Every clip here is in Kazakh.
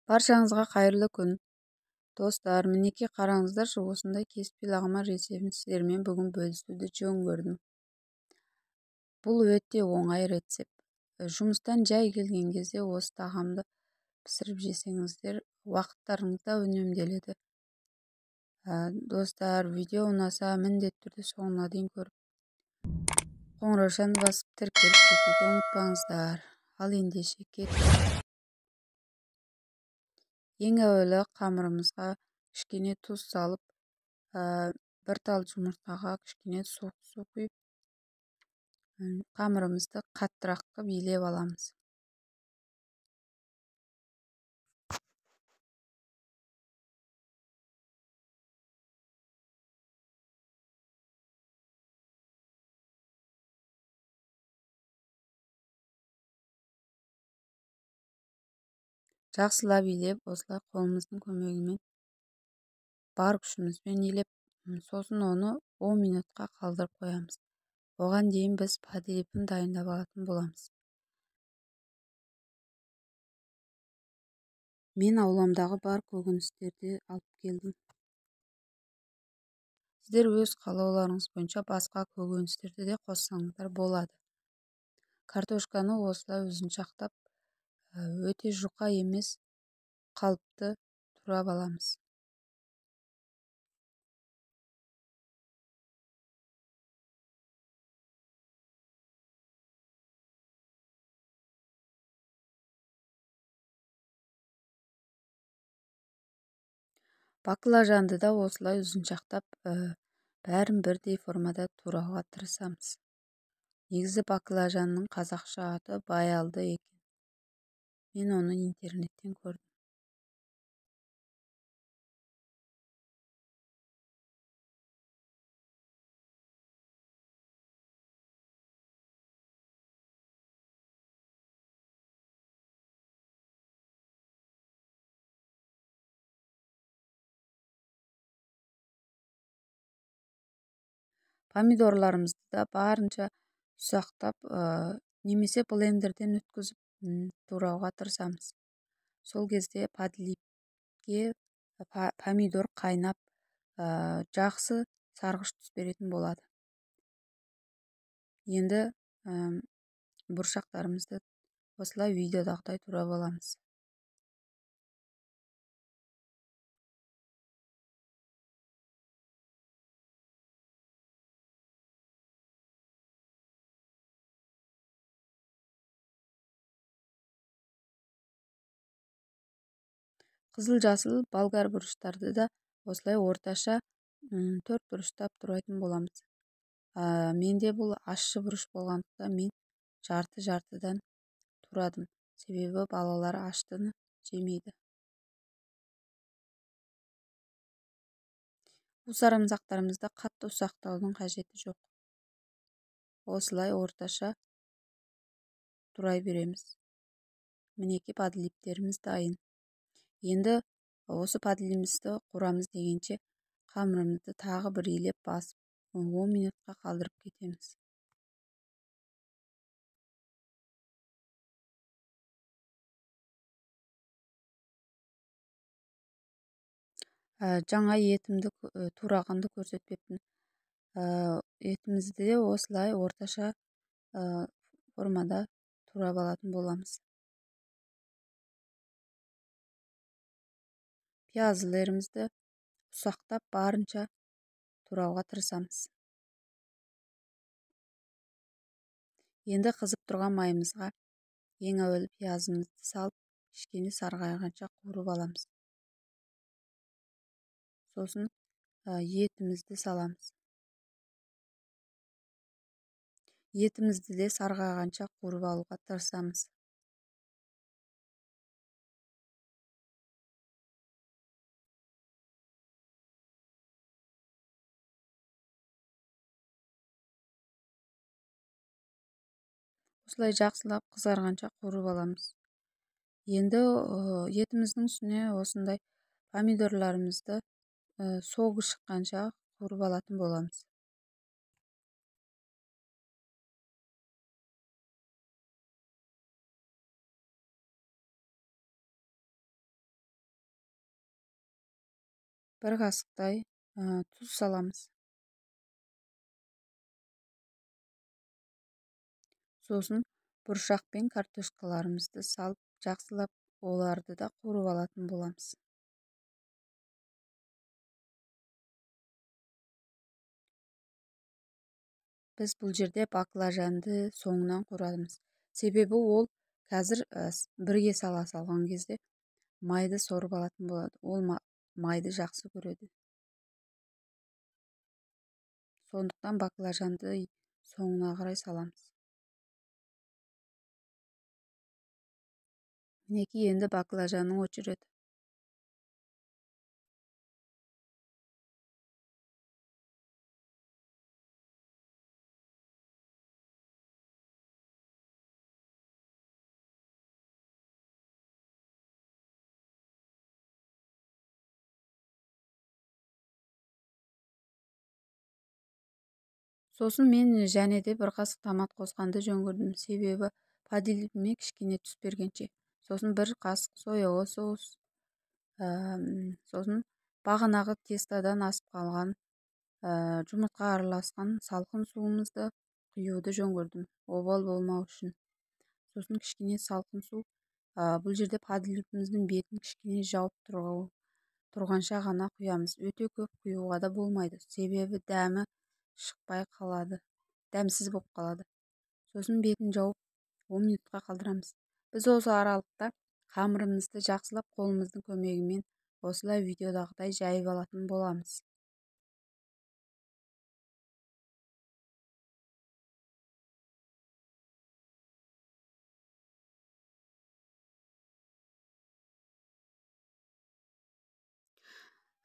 Баршаңызға қайырлы күн. Достар, мінеки қараңыздаршы, осындай кеспе лағман рецептін сіздермен бүгін бөлісуді жөн көрдім. Бұл өте оңай рецепт. Жұмыстан жай келген кезде осы тағамды пісіріп жесеңіздер, уақыттарыңыз да үнемделеді. Достар, видео ұнаса міндетті түрде соңына дейін көріп, қоңыраушаны басып тіркеліп кетуді ұмытпаңыздар. Ал ендеше кеттік. Ең әуелі қамырымызға кішкене тұз салып, бір тал жұмыртқаға кішкене суық су құйып, қамырымызды қаттырақ қылып илеп аламыз. Жақсылап илеп, осылай қолымыздың көмегімен бар күшімізбен илеп, сосын оны 10 минутқа қалдырып қоямыз. Оған дейін біз подлипін дайындап алатын боламыз. Мен ауламдағы бар көкөністерді алып келдім. Сіздер өз қалауларыңыз бойынша басқа көкөністерді де қоссаңыздар болады. Картошканы осылай ұзыншақтап, өте жұқа емес, қалыпты турап аламыз. Баклажанды да осылай ұзыншақтап, бәрін бірдей формада турауға тырысамыз. Негізі баклажанның қазақша аты баялды екен. Мен оны интернеттен көрдім. Помидорларымызды да барынша ұсақтап, немесе блендерден өткізіп турауға тырысамыз. Сол кезде подлипке помидор қайнап, жақсы сарғыш түс беретін болады. Енді бұршақтарымызды осылай видеодағыдай турап аламыз. Қызыл-жасыл болгар бұрыштарды да осылай орташа 4 бұрыштап турайтын боламыз. Менде бұл ащы бұрыш болғандықтан мен жарты-жартыдан турадым. Себебі балалар аштыны жемейді. Бұл сарымсақтарымызды қатты ұсақтаудың қажеті жоқ. Осылай орташа турай береміз. Мінеки подлиптеріміз дайын. Енді осы подлипімізді құрамыз дегенше қамырымызды тағы бір илеп басып, 10 минутқа қалдырып кетеміз. Жаңа етімді турағанды көрсетпеппін. Етімізді де осылай орташа формада турап алатын боламыз. Пиязларымызды ұсақтап барынша турауға тырысамыз. Енді қызып тұрған майымызға ең әуелі пиязымызды салып, кішкене сарғайғанша қуырып аламыз. Сосын етімізді саламыз. Етімізді де сарғайғанша қуырып алуға тырысамыз. Осылай жақсылап қызарғанша қуырып аламыз. Енді етіміздің үстіне осындай помидорларымызды соғы шыққанша қуырып алатын боламыз. 1 қасықтай тұз саламыз. Сосын бұршақ пен картошкаларымызды салып, жақсылап оларды да қуырып алатын боламыз. Біз бұл жерде баклажанды соңынан қуырамыз. Себебі ол қазір бірге салған кезде майды сорып алатын болады. Ол майды жақсы көреді. Сондықтан баклажанды соңына қарай саламыз. Мінекей, енді баклажанның очереті. Сосын мен және де 1 қасық томат қосқанды жөн көрдім. Себебі подливіме кішкене түс бергенше. Сосын 1 қасық сояуы соус. Сосын бағанағы тестадан асып қалған жұмыртқа араласқан салқын суымызды құюды жөн көрдім. Обал болмау үшін. Сосын кішкене салқын су. Бұл жерде подливіміздің бетін кішкене жауып тұрғанша ғана құямыз. Өте көп құюға да болмайды. Себебі дәмі шықпай қалады. Дәмсіз болып қалады. Сосын бетін жауып 10 минутқа қалдырамыз. Біз осы аралықта қамырымызды жақсылап қолымыздың көмегімен осылай видеодағыдай жайып алатын боламыз.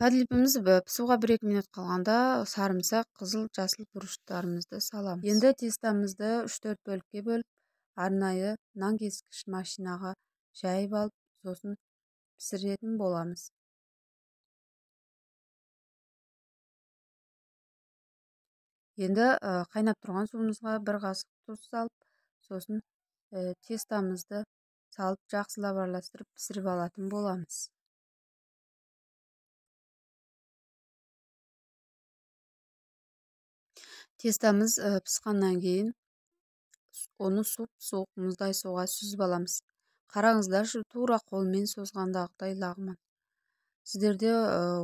Подливіміз пісуға 1-2 минут қалғанда сарымсақ, қызыл, жасыл бұрыштарымызды саламыз. Енді тестамызды 3-4 бөлікке бөліп, арнайы нан кескіш машинаға жайып алып, сосын пісіретін боламыз. Енді қайнап тұрған суымызға 1 қасық тұз салып, сосын тестамызды салып, жақсылап араластырып пісіріп алатын боламыз. Тестамыз пісқаннан кейін оны суық мұздай суға сүзіп аламыз. Қараңыздаршы, тура қолмен созғандағыдай лағман. Сіздерде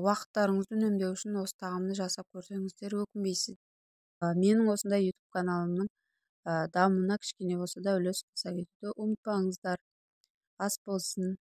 уақыттарыңызды үнемдеу үшін осы тағамды жасап көрсеңіздер өкінбейсіз. Менің осындай YouTube каналымның дамуына кішкене болса да үлес қоса кетуді ұмытпаңыздар. Ас болсын.